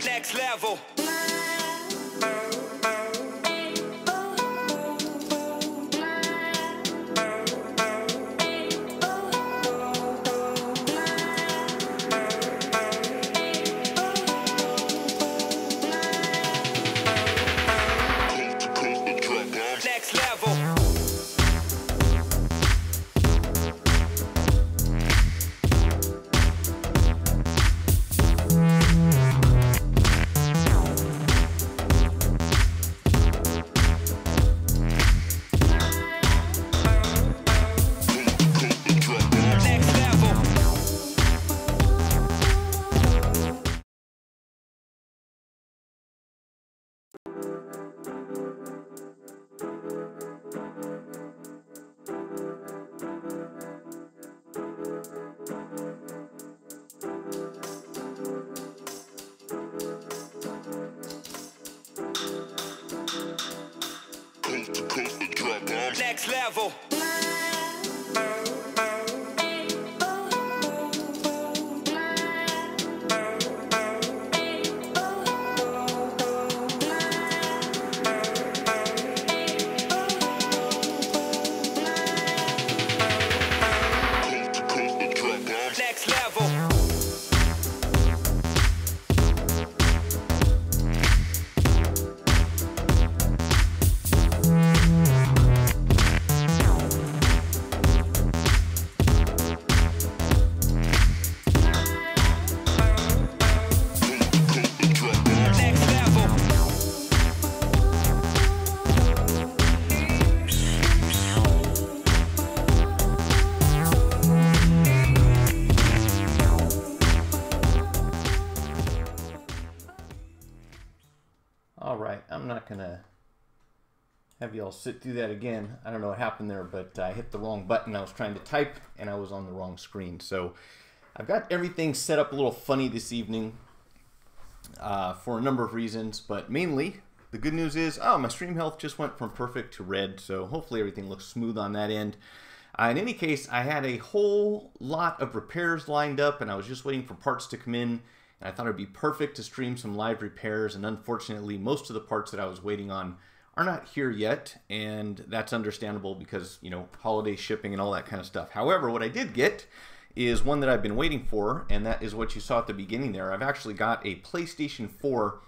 Next level. Next level. Next level. Next level. All right, I'm not gonna have you all sit through that again. I don't know what happened there, but I hit the wrong button. I was trying to type and I was on the wrong screen. So I've got everything set up a little funny this evening for a number of reasons, but mainly the good news is, my stream health just went from perfect to red, so hopefully everything looks smooth on that end. In any case, I had a whole lot of repairs lined up and I was just waiting for parts to come in. And I thought it'd be perfect to stream some live repairs, and unfortunately most of the parts that I was waiting on are not here yet, and that's understandable because, you know, holiday shipping and all that kind of stuff. However, what I did get is one that I've been waiting for, and that is what you saw at the beginning there. I've actually got a PlayStation 4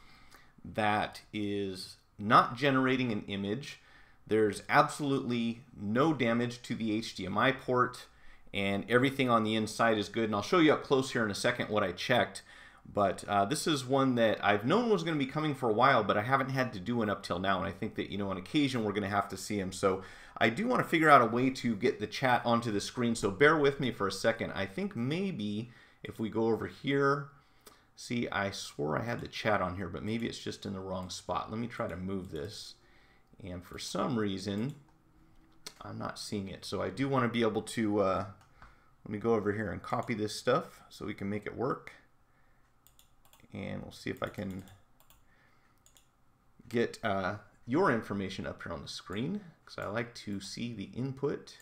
that is not generating an image. There's absolutely no damage to the HDMI port, and everything on the inside is good, and I'll show you up close here in a second what I checked. But this is one that I've known was going to be coming for a while, but I haven't had to do one up till now. And I think that, you know, on occasion we're going to have to see them. So I do want to figure out a way to get the chat onto the screen. So bear with me for a second. I think maybe if we go over here, see, I swore I had the chat on here, but maybe it's just in the wrong spot. Let me try to move this. And for some reason, I'm not seeing it. So I do want to be able to, let me go over here and copy this stuff so we can make it work. And we'll see if I can get your information up here on the screen, because I like to see the input,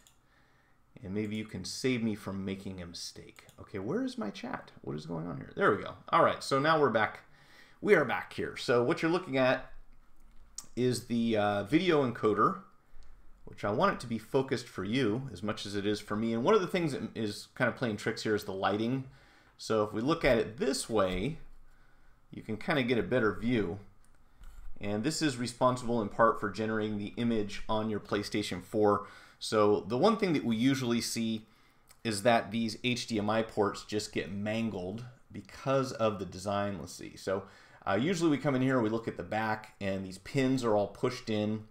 and maybe you can save me from making a mistake. Okay, where is my chat? What is going on here? There we go. All right, so now we're back. We are back here. So what you're looking at is the video encoder, which I want it to be focused for you as much as it is for me. And one of the things that is kind of playing tricks here is the lighting. So if we look at it this way, you can kind of get a better view. And this is responsible in part for generating the image on your PlayStation 4. So the one thing that we usually see is that these HDMI ports just get mangled because of the design. Let's see. So usually we come in here, we look at the back, and these pins are all pushed in.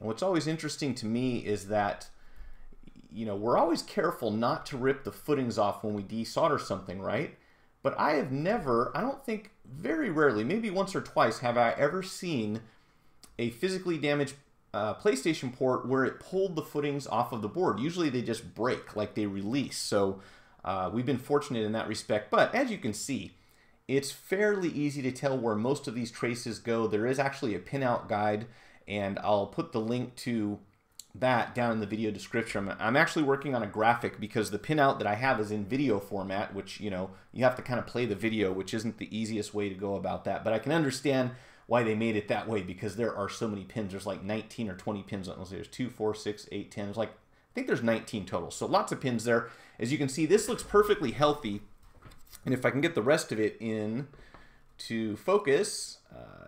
And what's always interesting to me is that, you know, we're always careful not to rip the footings off when we desolder something, right? But I have never, I don't think, very rarely, maybe once or twice, have I ever seen a physically damaged PlayStation port where it pulled the footings off of the board. Usually they just break, like they release. So we've been fortunate in that respect. But as you can see, it's fairly easy to tell where most of these traces go. There is actually a pinout guide, and I'll put the link to that down in the video description. I'm actually working on a graphic because the pinout that I have is in video format, which, you know, you have to kind of play the video, which isn't the easiest way to go about that. But I can understand why they made it that way, because there are so many pins. There's like 19 or 20 pins. Let's see, there's 2, 4, 6, 8, 10. There's like, I think there's 19 total. So lots of pins there. As you can see, this looks perfectly healthy. And if I can get the rest of it in to focus,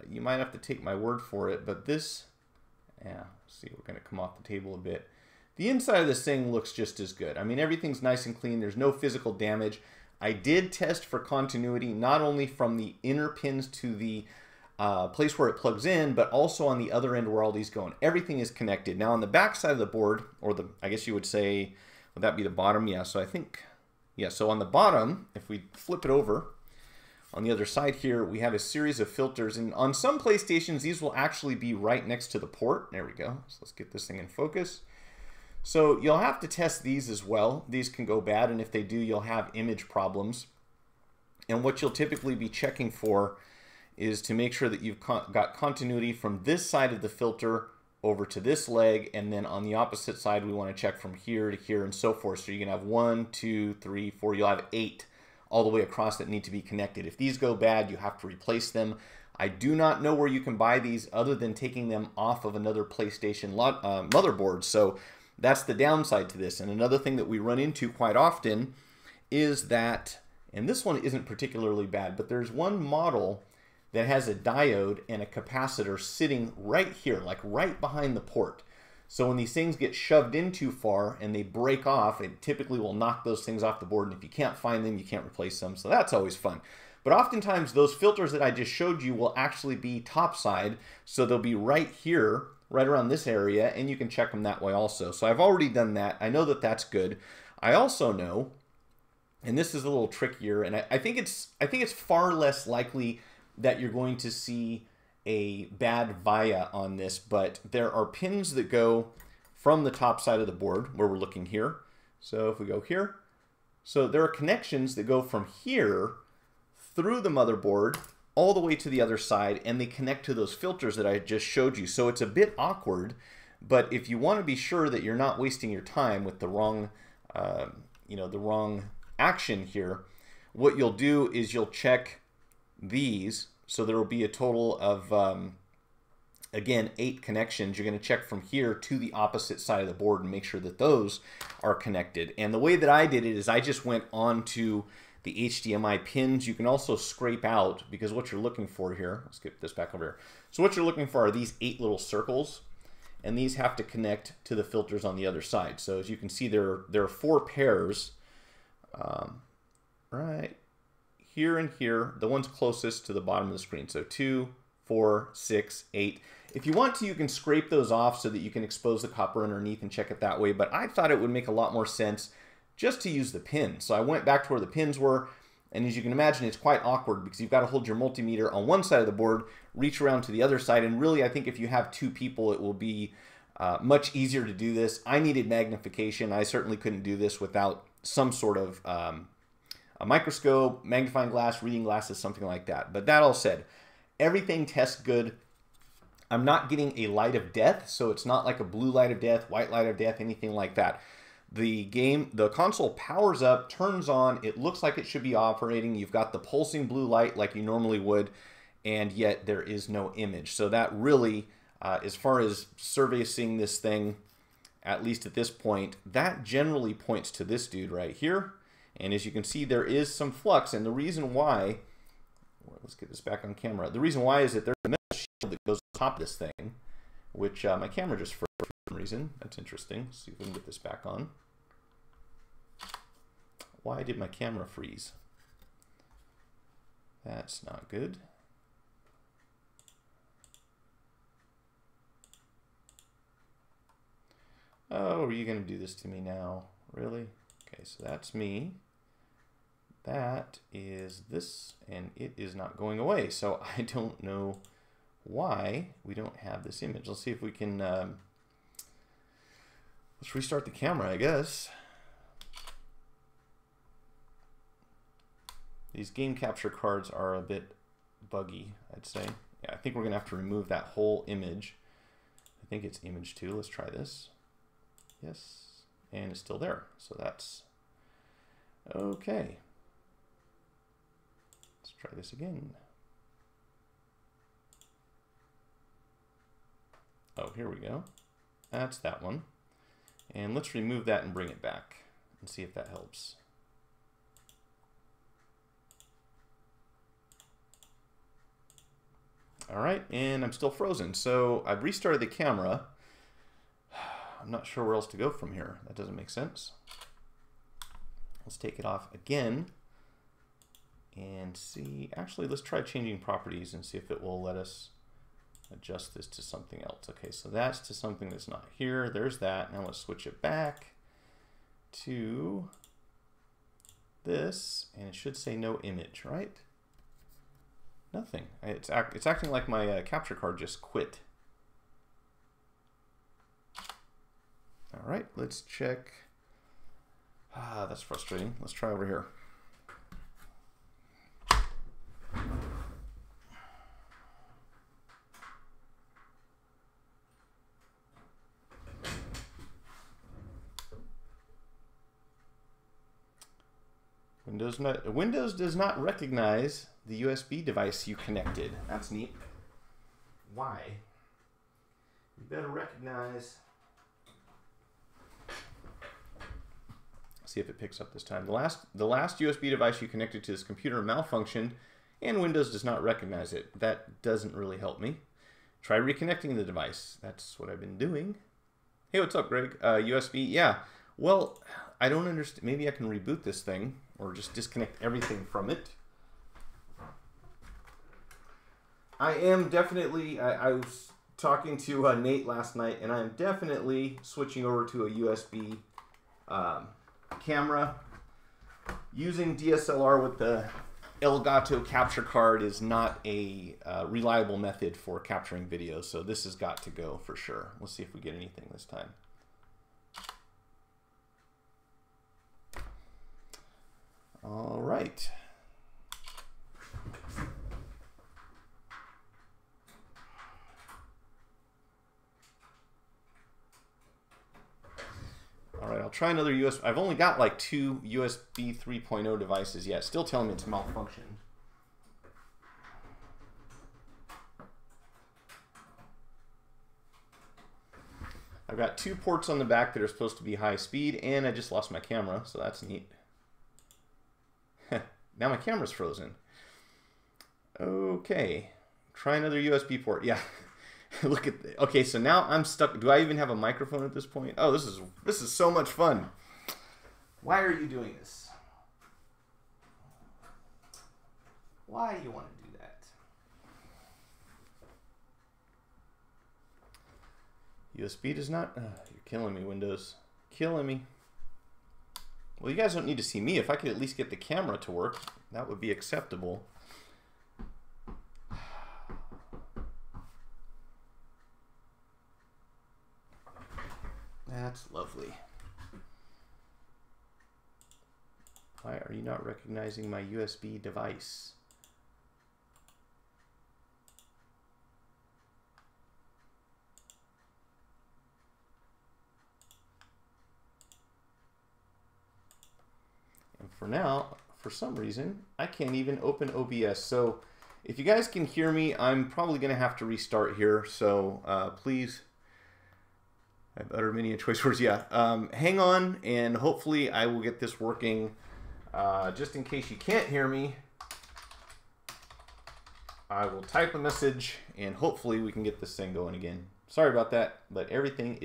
you might have to take my word for it, but this, yeah, see, we're going to come off the table a bit. The inside of this thing looks just as good. I mean, everything's nice and clean. There's no physical damage. I did test for continuity, not only from the inner pins to the place where it plugs in, but also on the other end where all these go. And everything is connected. Now on the back side of the board, or the, I guess you would say, would that be the bottom? Yeah, so I think, yeah, so on the bottom, if we flip it over, on the other side here, we have a series of filters. And on some PlayStations, these will actually be right next to the port. There we go. So let's get this thing in focus. So you'll have to test these as well. These can go bad, and if they do, you'll have image problems. And what you'll typically be checking for is to make sure that you've got continuity from this side of the filter over to this leg, and then on the opposite side, we want to check from here to here and so forth. So you can have 1, 2, 3, 4, you'll have 8 all the way across that need to be connected. If these go bad, you have to replace them. I do not know where you can buy these other than taking them off of another PlayStation motherboard. So that's the downside to this. And another thing that we run into quite often is that, and this one isn't particularly bad, but there's one model that has a diode and a capacitor sitting right here, like right behind the port. So when these things get shoved in too far and they break off, it typically will knock those things off the board. And if you can't find them, you can't replace them. So that's always fun. But oftentimes those filters that I just showed you will actually be topside. So they'll be right here, right around this area, and you can check them that way also. So I've already done that. I know that that's good. I also know, and this is a little trickier, and I think it's far less likely that you're going to see a bad via on this, but there are pins that go from the top side of the board where we're looking here. So if we go here, so there are connections that go from here through the motherboard all the way to the other side, and they connect to those filters that I just showed you. So it's a bit awkward, but if you want to be sure that you're not wasting your time with the wrong, the wrong action here, what you'll do is you'll check these. So there will be a total of, again, 8 connections. You're going to check from here to the opposite side of the board and make sure that those are connected. And the way that I did it is I just went on to the HDMI pins. You can also scrape out, because what you're looking for here, let's get this back over here. So what you're looking for are these 8 little circles, and these have to connect to the filters on the other side. So as you can see, there are 4 pairs, right here and here, the ones closest to the bottom of the screen. So 2, 4, 6, 8. If you want to, you can scrape those off so that you can expose the copper underneath and check it that way. But I thought it would make a lot more sense just to use the pins. So I went back to where the pins were, and as you can imagine, it's quite awkward because you've got to hold your multimeter on one side of the board, reach around to the other side, and really I think if you have 2 people, it will be much easier to do this. I needed magnification. I certainly couldn't do this without some sort of a microscope, magnifying glass, reading glasses, something like that. But that all said, everything tests good. I'm not getting a light of death, so it's not like a blue light of death, white light of death, anything like that. The console powers up, turns on, it looks like it should be operating. You've got the pulsing blue light like you normally would, and yet there is no image. So that really, as far as servicing this thing, at least at this point, that generally points to this dude right here. And as you can see, there is some flux, and the reason why, let's get this back on camera. The reason why is that there's a metal shield that goes on top of this thing, which my camera just froze for some reason. That's interesting. Let's see if we can get this back on. Why did my camera freeze? That's not good. Oh, are you going to do this to me now? Really? Okay, so that's me. That is this, and it is not going away. So I don't know why we don't have this image. Let's see if we can, let's restart the camera, I guess. These game capture cards are a bit buggy, I'd say. Yeah, I think we're going to have to remove that whole image. I think it's image 2. Let's try this. Yes. And it's still there. So that's okay. Let's try this again. Oh, here we go. That's that one. And let's remove that and bring it back and see if that helps. All right, and I'm still frozen. So I've restarted the camera. I'm not sure where else to go from here. That doesn't make sense. Let's take it off again and see. Actually, let's try changing properties and see if it will let us adjust this to something else. Okay, so that's to something that's not here. There's that. Now let's switch it back to this, and it should say no image, right? Nothing. It's acting like my capture card just quit. All right, let's check. Ah, that's frustrating. Let's try over here. Windows does not recognize the USB device you connected. That's neat. Why? You better recognize. See if it picks up this time. The last USB device you connected to this computer malfunctioned, and Windows does not recognize it. That doesn't really help me. Try reconnecting the device. That's what I've been doing. Hey, what's up, Greg? USB, yeah. Well, I don't understand. Maybe I can reboot this thing or just disconnect everything from it. I am definitely, I was talking to Nate last night, and I am definitely switching over to a USB camera. Using DSLR with the Elgato capture card is not a reliable method for capturing video, so this has got to go for sure. Let's see if we get anything this time. All right. All right, I'll try another USB. I've only got like 2 USB 3.0 devices yet. Still telling me it's malfunctioned. I've got 2 ports on the back that are supposed to be high speed, and I just lost my camera, so that's neat. Now my camera's frozen. Okay, try another USB port. Yeah, look at. Okay, so now I'm stuck. Do I even have a microphone at this point? Oh, this is so much fun. Why are you doing this? Why do you want to do that? USB does not. You're killing me, Windows. Killing me. Well, you guys don't need to see me. If I could at least get the camera to work, that would be acceptable. That's lovely. Why are you not recognizing my USB device? And for now, for some reason, I can't even open OBS. So if you guys can hear me, I'm probably going to have to restart here. So please, I've uttered many choice words. Yeah, hang on, and hopefully I will get this working. Just in case you can't hear me, I will type a message, and hopefully we can get this thing going again. Sorry about that, but everything